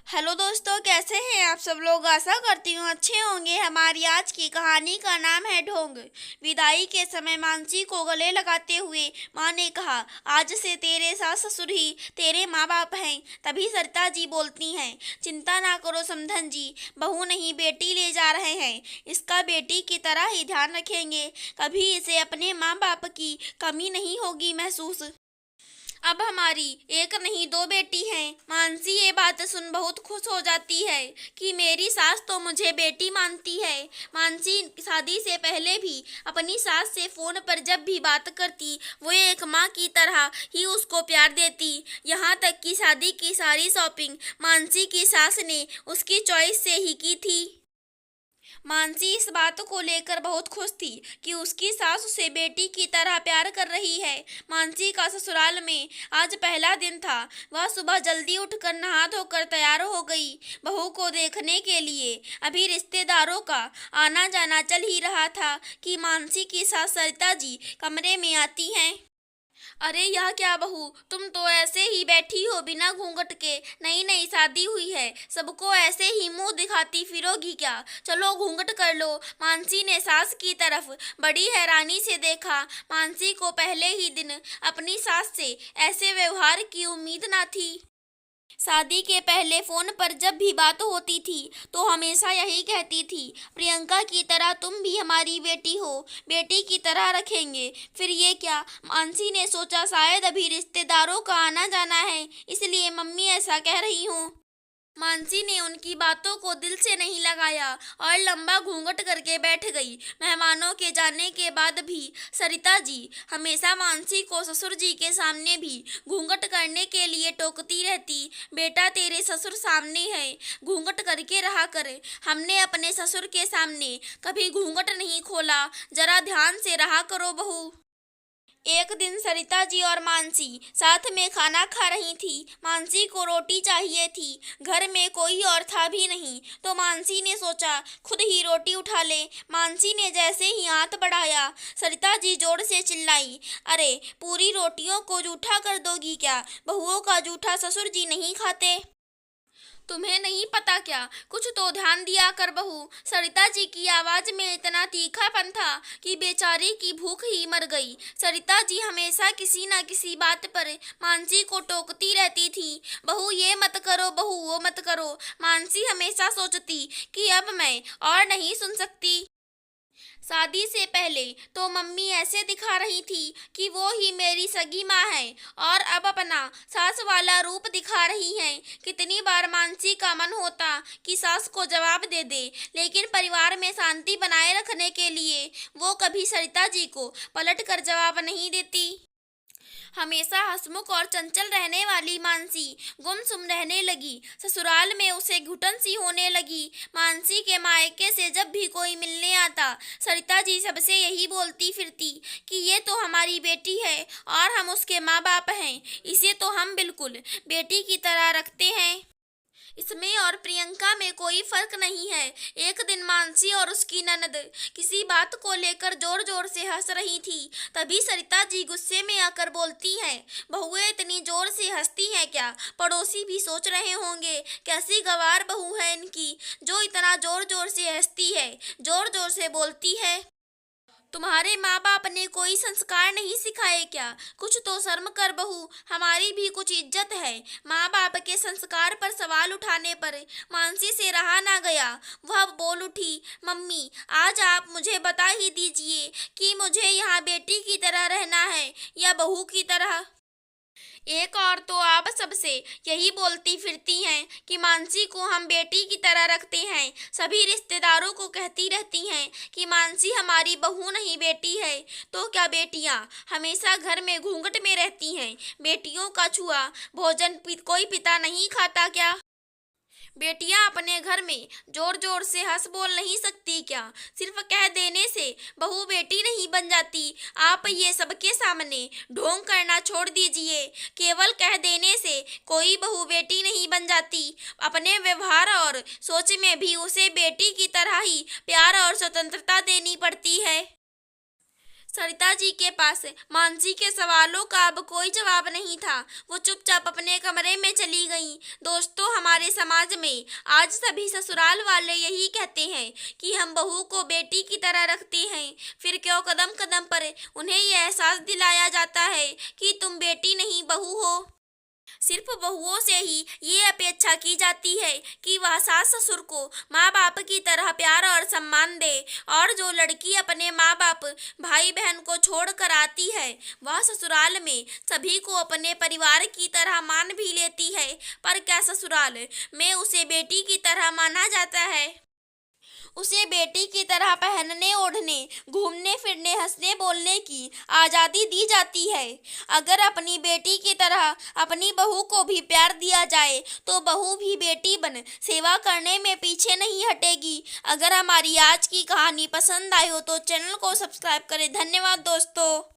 Hello दोस्तों, कैसे हैं आप सब लोग। आशा करती हूँ अच्छे होंगे। हमारी आज की कहानी का नाम है ढोंग। विदाई के समय मानसी को गले लगाते हुए माँ ने कहा, आज से तेरे सास ससुर ही तेरे माँ बाप हैं। तभी सरिता जी बोलती हैं, चिंता ना करो समधन जी, बहू नहीं बेटी ले जा रहे हैं। इसका बेटी की तरह ही ध्यान रखेंगे। कभी इसे अपने माँ बाप की कमी नहीं होगी महसूस। अब हमारी एक नहीं दो बेटी हैं। मानसी ये बात सुन बहुत खुश हो जाती है कि मेरी सास तो मुझे बेटी मानती है। मानसी शादी से पहले भी अपनी सास से फोन पर जब भी बात करती, वो एक माँ की तरह ही उसको प्यार देती। यहाँ तक कि शादी की सारी शॉपिंग मानसी की सास ने उसकी चॉइस से ही की थी। मानसी इस बात को लेकर बहुत खुश थी कि उसकी सास उसे बेटी की तरह प्यार कर रही है। मानसी का ससुराल में आज पहला दिन था। वह सुबह जल्दी उठकर नहा धोकर तैयार हो गई बहू को देखने के लिए। अभी रिश्तेदारों का आना जाना चल ही रहा था कि मानसी की सास सरिता जी कमरे में आती हैं। अरे यह क्या बहू, तुम तो ऐसे ही बैठी हो बिना घूंघट के। नई नई शादी हुई है, सबको ऐसे ही मुंह दिखाती फिरोगी क्या। चलो घूंघट कर लो। मानसी ने सास की तरफ बड़ी हैरानी से देखा। मानसी को पहले ही दिन अपनी सास से ऐसे व्यवहार की उम्मीद ना थी। शादी के पहले फोन पर जब भी बात होती थी तो हमेशा यही कहती थी, प्रियंका की तरह तुम भी हमारी बेटी हो, बेटी की तरह रखेंगे। फिर ये क्या। मानसी ने सोचा शायद अभी रिश्तेदारों का आना जाना है, इसलिए मम्मी ऐसा कह रही हूँ। मानसी ने उनकी बातों को दिल से नहीं लगाया और लंबा घूंघट करके बैठ गई। मेहमानों के जाने के बाद भी सरिता जी हमेशा मानसी को ससुर जी के सामने भी घूंघट करने के लिए टोकती रहती। बेटा तेरे ससुर सामने है, घूंघट करके रहा करे। हमने अपने ससुर के सामने कभी घूंघट नहीं खोला, जरा ध्यान से रहा करो बहू। एक दिन सरिता जी और मानसी साथ में खाना खा रही थी। मानसी को रोटी चाहिए थी। घर में कोई और था भी नहीं, तो मानसी ने सोचा खुद ही रोटी उठा ले। मानसी ने जैसे ही हाथ बढ़ाया, सरिता जी जोर से चिल्लाई, अरे पूरी रोटियों को जूठा कर दोगी क्या। बहुओं का जूठा ससुर जी नहीं खाते। तुम्हें नहीं पता क्या, कुछ तो ध्यान दिया कर बहू। सरिता जी की आवाज में इतना तीखापन था कि बेचारी की भूख ही मर गई। सरिता जी हमेशा किसी न किसी बात पर मानसी को टोकती रहती थी। बहू ये मत करो, बहू वो मत करो। मानसी हमेशा सोचती कि अब मैं और नहीं सुन सकती। शादी से पहले तो मम्मी ऐसे दिखा रही थी कि वो ही मेरी सगी माँ है, और अब अपना सास वाला रूप दिखा रही हैं। कितनी बार मानसी का मन होता कि सास को जवाब दे दे, लेकिन परिवार में शांति बनाए रखने के लिए वो कभी सरिता जी को पलट कर जवाब नहीं देती। हमेशा हंसमुख और चंचल रहने वाली मानसी गुमसुम रहने लगी। ससुराल में उसे घुटन सी होने लगी। मानसी के मायके से जब भी कोई मिलने आता, सरिता जी सबसे यही बोलती फिरती कि ये तो हमारी बेटी है और हम उसके माँ बाप हैं। इसे तो हम बिल्कुल बेटी की तरह रखते हैं। इसमें और प्रियंका में कोई फर्क नहीं है। एक दिन मानसी और उसकी ननद किसी बात को लेकर जोर जोर से हंस रही थी। तभी सरिता जी गुस्से में आकर बोलती हैं, बहुएं इतनी जोर से हंसती हैं क्या। पड़ोसी भी सोच रहे होंगे कैसी गवार बहू है इनकी, जो इतना जोर जोर से हंसती है, जोर जोर से बोलती है। तुम्हारे माँ बाप ने कोई संस्कार नहीं सिखाए क्या। कुछ तो शर्म कर बहू, हमारी भी कुछ इज्जत है। माँ बाप के संस्कार पर सवाल उठाने पर मानसी से रहा ना गया। वह बोल उठी, मम्मी आज आप मुझे बता ही दीजिए कि मुझे यहाँ बेटी की तरह रहना है या बहू की तरह। एक और तो आप सबसे यही बोलती फिरती हैं कि मानसी को हम बेटी की तरह रखते हैं। सभी रिश्तेदारों को कहती रहती हैं कि मानसी हमारी बहू नहीं बेटी है। तो क्या बेटियां हमेशा घर में घूंघट में रहती हैं। बेटियों का छुआ भोजन कोई पिता नहीं खाता क्या। बेटियां अपने घर में जोर जोर से हंस बोल नहीं सकती क्या। सिर्फ कह देने से बहू बेटी नहीं बन जाती। आप ये सबके सामने ढोंग करना छोड़ दीजिए। केवल कह देने से कोई बहू बेटी नहीं बन जाती। अपने व्यवहार और सोच में भी उसे बेटी की तरह ही प्यार और स्वतंत्रता देनी पड़ती है। सरिता जी के पास मानसी के सवालों का अब कोई जवाब नहीं था। वो चुपचाप अपने कमरे में चली गईं। दोस्तों, हमारे समाज में आज सभी ससुराल वाले यही कहते हैं कि हम बहू को बेटी की तरह रखते हैं। फिर क्यों कदम कदम पर उन्हें ये एहसास दिलाया जाता है कि तुम बेटी नहीं बहू हो। सिर्फ बहुओं से ही ये अपेक्षा की जाती है कि वह सास ससुर को माँ बाप की तरह प्यार और सम्मान दे, और जो लड़की अपने माँ बाप भाई बहन को छोड़ कर आती है वह ससुराल में सभी को अपने परिवार की तरह मान भी लेती है। पर क्या ससुराल में उसे बेटी की तरह माना जाता है? उसे बेटी की तरह पहनने ओढ़ने, घूमने फिरने, हंसने बोलने की आज़ादी दी जाती है। अगर अपनी बेटी की तरह अपनी बहू को भी प्यार दिया जाए तो बहू भी बेटी बन सेवा करने में पीछे नहीं हटेगी। अगर हमारी आज की कहानी पसंद आई हो तो चैनल को सब्सक्राइब करें। धन्यवाद दोस्तों।